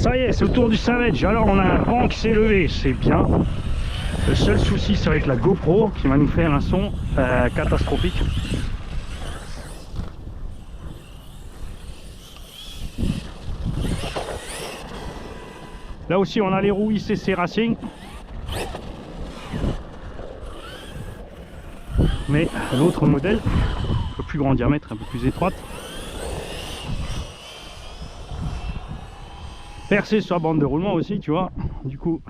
ça y est, c'est au tour du Savage. Alors on a un vent qui s'est levé, c'est bien. Le seul souci, ça va être la GoPro qui va nous faire un son catastrophique. Là aussi, on a les roues ICC Racing. Mais l'autre modèle, un peu plus grand diamètre, un peu plus étroite. Percé sur la bande de roulement aussi, tu vois. Du coup,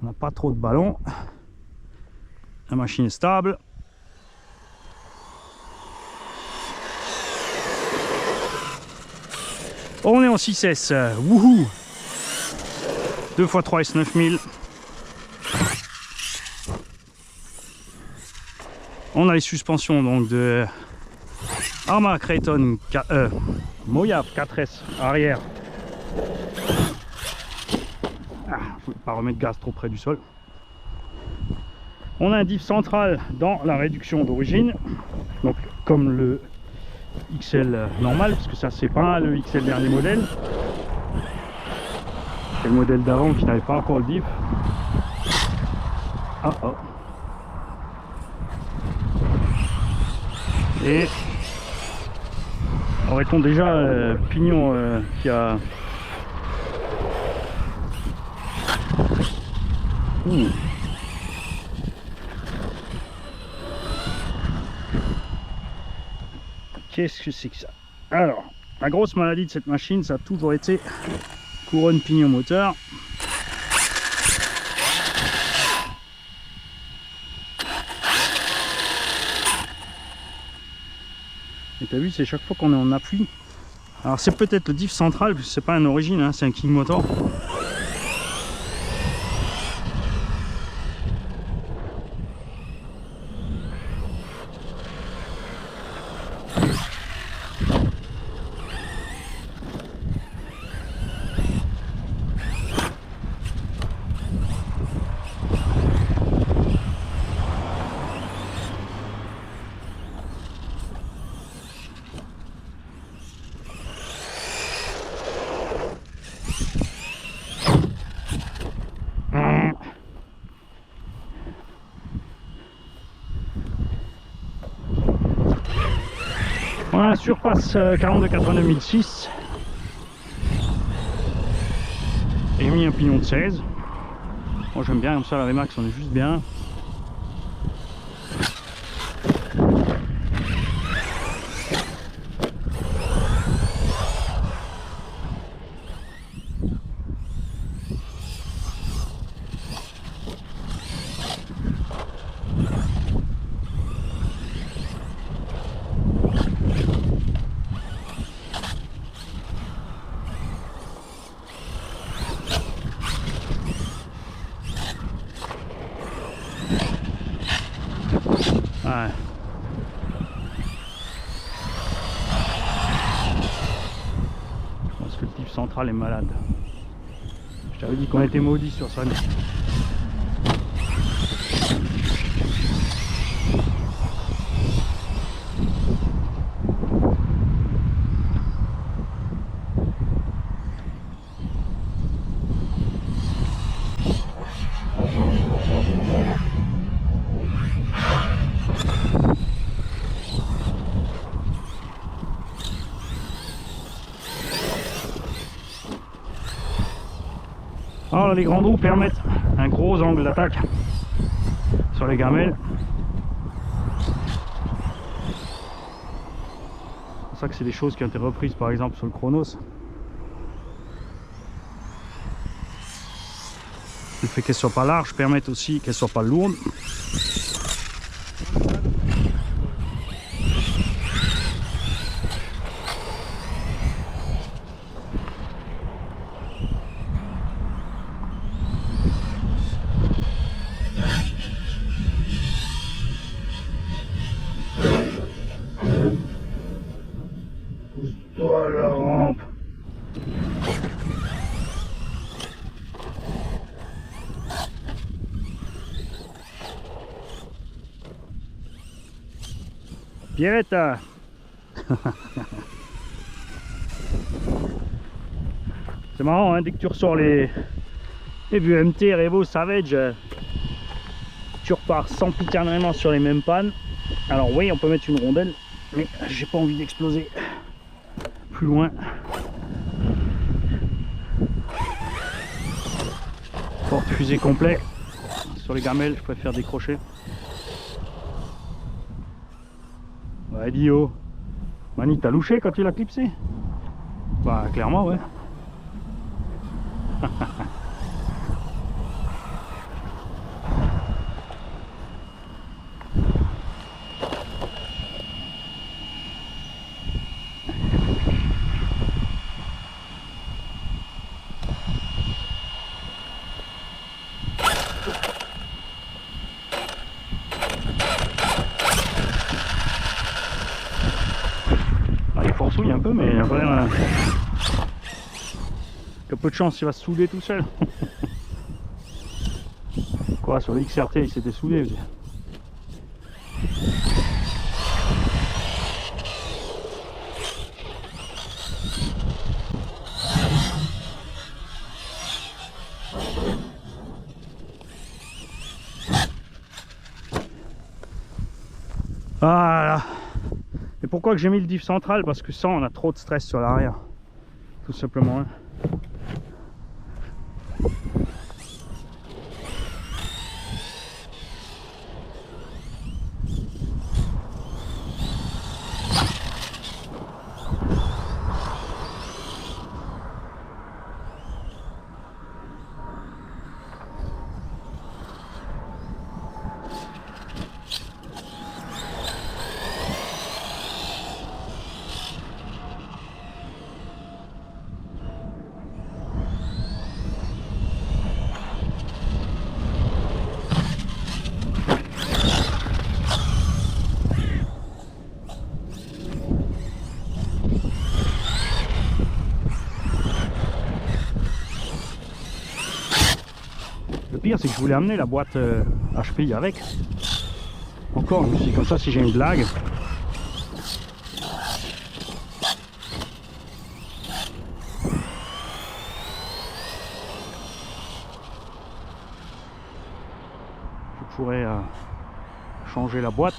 on n'a pas trop de ballon. La machine est stable. On est en 6S. Wouhou! 2x3 S9000. On a les suspensions donc de Arma Creighton Moyave 4S arrière. Faut pas remettre gaz trop près du sol. On a un diff central dans la réduction d'origine, donc comme le XL normal, parce que ça c'est pas le XL dernier modèle. C'est le modèle d'avant qui n'avait pas encore le diff. Ah, oh. Et aurait-on déjà pignon qui a... Qu'est-ce que c'est que ça? Alors, la grosse maladie de cette machine, ça a toujours été couronne pignon moteur. Et t'as vu, c'est chaque fois qu'on est en appui. Alors c'est peut-être le diff central, puisque c'est pas un origine, hein, c'est un king motor. Voilà, surpasse 42,89 et mis un pignon de 16. Moi j'aime bien comme ça, la Remax on est juste bien. Ouais. Je pense que le diff central est malade. Je t'avais dit qu'on était maudit sur ça. Alors les grandes roues permettent un gros angle d'attaque sur les gamelles. C'est pour ça que c'est des choses qui ont été reprises par exemple sur le Chronos. Le fait qu'elles soient pas larges permettent aussi qu'elles soient pas lourdes. Pousse-toi la rampe. Pierretta. C'est marrant, hein, dès que tu ressors les VMT, Revo, Savage, tu repars sans picarnement sur les mêmes pannes. Alors oui, on peut mettre une rondelle, mais j'ai pas envie d'exploser plus loin. Porte-fusée complet. Sur les gamelles, je préfère décrocher. Ouais, Dio. Mani, t'as louché quand tu l'as clipsé? Bah, clairement, ouais. Il forçouille un peu, mais il y a quand même que peu de chance, il va se souder tout seul. Quoi, sur le XRT, il s'était soudé. Voilà. Et pourquoi que j'ai mis le diff central? Parce que sans, on a trop de stress sur l'arrière. Tout simplement. Hein. Le pire, c'est que je voulais amener la boîte HPI avec. Encore, je me suis dit, comme ça, si j'ai une blague. Je pourrais changer la boîte.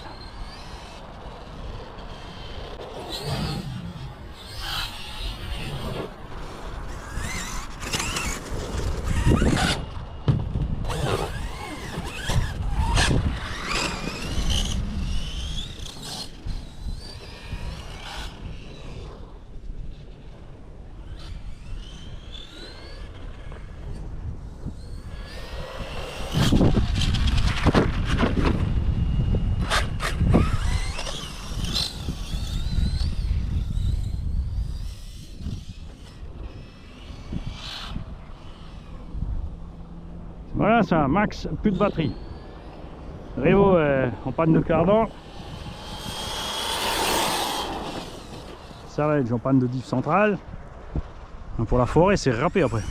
Voilà, c'est un max, plus de batterie. Revo en panne de cardan. Savage en panne de diff centrale. Pour la forêt, c'est râpé après.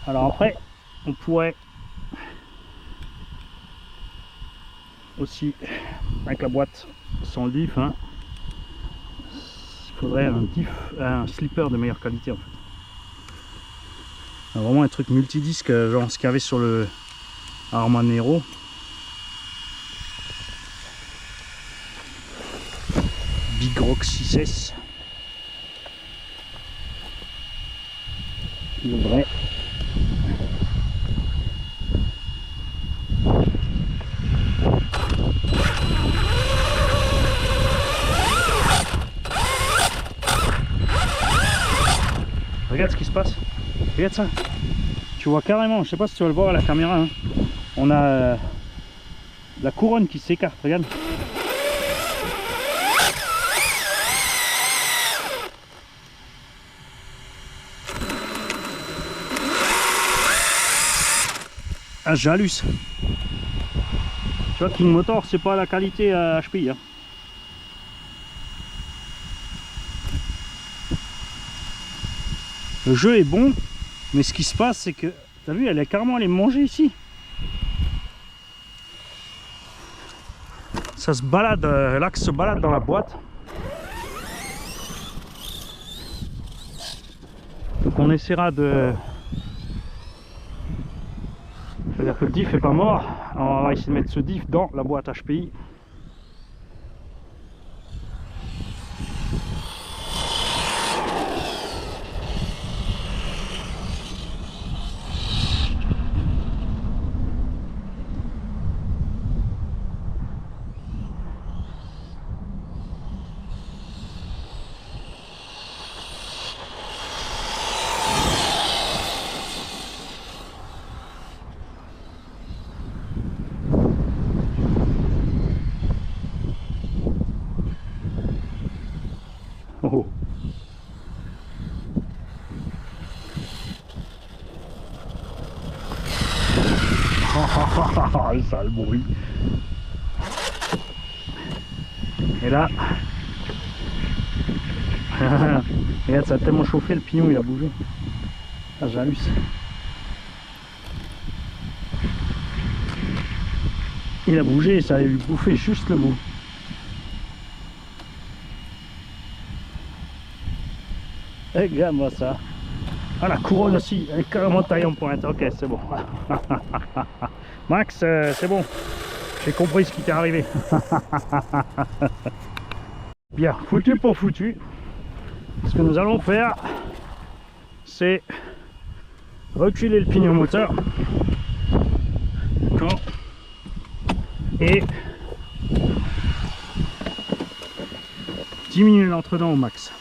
Alors après, on pourrait aussi, avec la boîte sans le diff, hein, il faudrait un slipper de meilleure qualité en fait. Alors, vraiment un truc multidisque, genre ce qu'il y avait sur le Armanero. Big Rock 6S. Le vrai. Regarde ce qui se passe. Regarde ça. Tu vois carrément, je sais pas si tu vas le voir à la caméra. Hein. On a la couronne qui s'écarte, regarde. Ah, j'halluce. Tu vois, King Motor, c'est pas la qualité HPI. Hein. Le jeu est bon, mais ce qui se passe, c'est que, t'as vu, elle est carrément allée manger ici. Ça se balade, l'axe se balade dans la boîte. Donc on essaiera de... C'est-à-dire que le diff est pas mort. Alors on va essayer de mettre ce diff dans la boîte HPI. Oh. Le sale bruit. Et là, regarde, ça a tellement chauffé, le pignon il a bougé. Ah, j'hallucine. Il a bougé, ça allait lui bouffer juste le bout. Regarde-moi ça. Ah, la couronne aussi, elle est carrément taillée en pointe. Ok, c'est bon. Max, c'est bon. J'ai compris ce qui t'est arrivé. Bien, foutu pour foutu. Ce que nous allons faire, c'est reculer le pignon moteur. D'accord. Et diminuer l'entredent au max.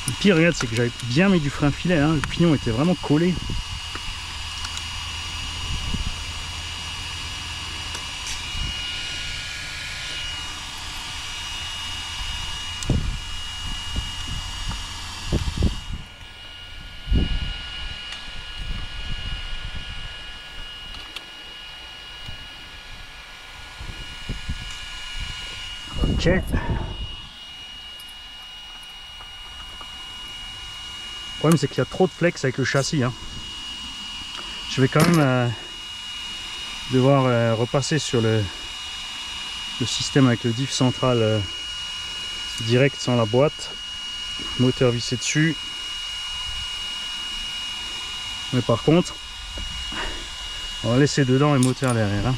Le pire, regarde, c'est que j'avais bien mis du frein filet, hein. Le pignon était vraiment collé. Ok. Le problème, c'est qu'il y a trop de flex avec le châssis, hein. Je vais quand même devoir repasser sur le système avec le diff central direct sans la boîte, moteur vissé dessus. Mais par contre, on va laisser dedans les moteurs derrière, hein.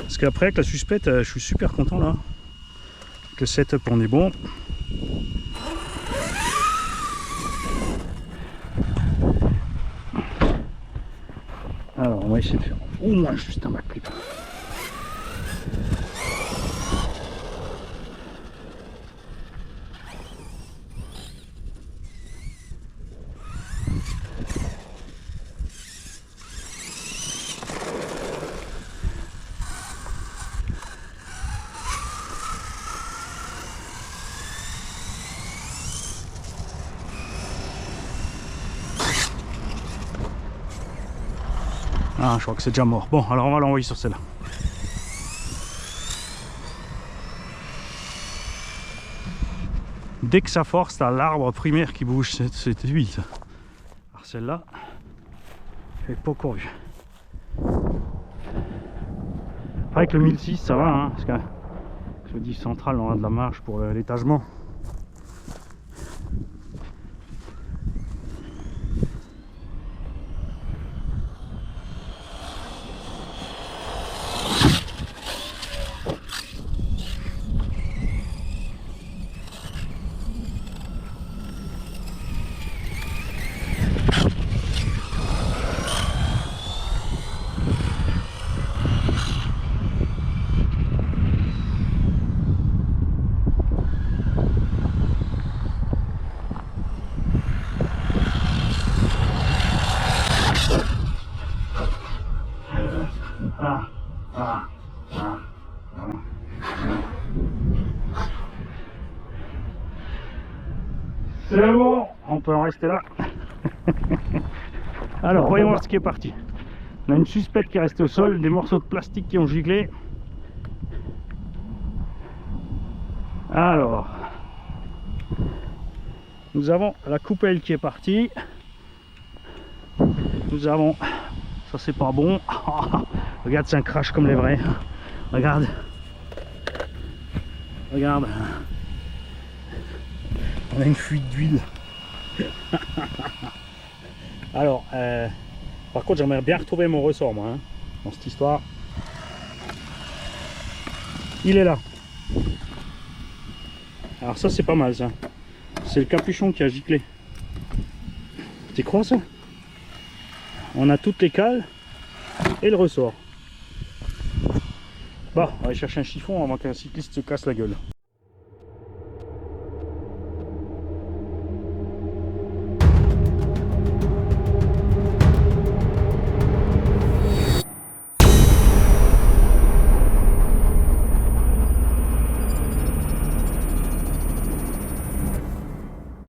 Parce qu'après avec la suspette, je suis super content là. Avec le setup on est bon. Alors on va essayer de faire au moins juste un backflip. Ah, je crois que c'est déjà mort. Bon, alors on va l'envoyer sur celle-là. Dès que ça force, t'as l'arbre primaire qui bouge. C'est huile, ça. Alors celle-là, je l'ai pas encore vue. Avec le 1006 ça va, hein, parce que le diff central on a de la marge pour l'étagement. C'est bon, on peut en rester là. Alors, voyons voir ce qui est parti. On a une suspecte qui est restée au sol, des morceaux de plastique qui ont giclé. Alors, nous avons la coupelle qui est partie. Nous avons, ça c'est pas bon. Regarde, c'est un crash comme les vrais. Regarde. Regarde. On a une fuite d'huile. Alors, par contre, j'aimerais bien retrouver mon ressort, moi, hein, dans cette histoire. Il est là. Alors ça, c'est pas mal, ça. C'est le capuchon qui a giclé. Tu crois ça? On a toutes les cales et le ressort. Bon, on va aller chercher un chiffon avant qu'un cycliste se casse la gueule.